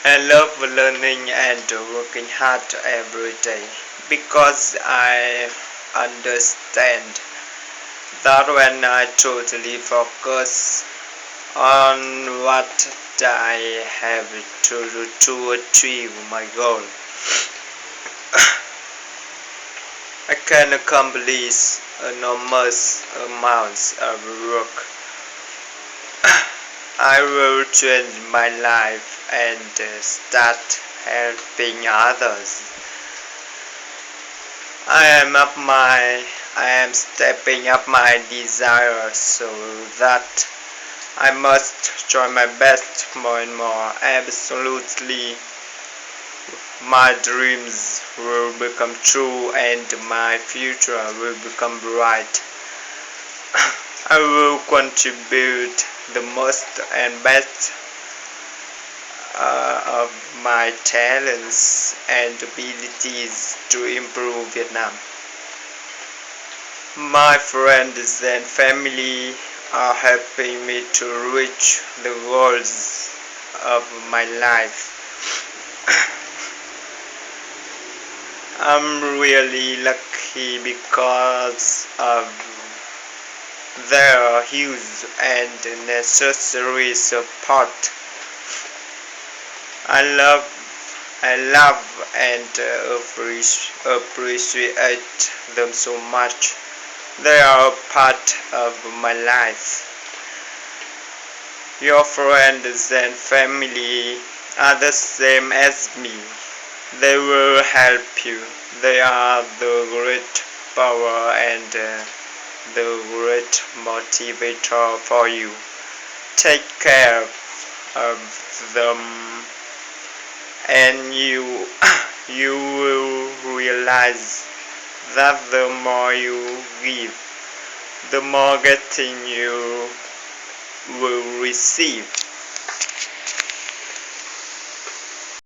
I love learning and working hard every day because I understand that when I totally focus on what I have to do to achieve my goal, I can accomplish enormous amounts of work. I will change my life and start helping others. I am up my I am stepping up my desire so that I must try my best more and more. Absolutely, my dreams will become true and my future will become bright. I will contribute the most and best of my talents and abilities to improve Vietnam. My friends and family are helping me to reach the goals of my life. I'm really lucky because of their huge and necessary support. I love I love and appreciate them so much. They are a part of my life. Your friends and family are the same as me. They will help you. They are the great power and the great motivator for you. Take care of them and you will realize that the more you give, the more getting you will receive.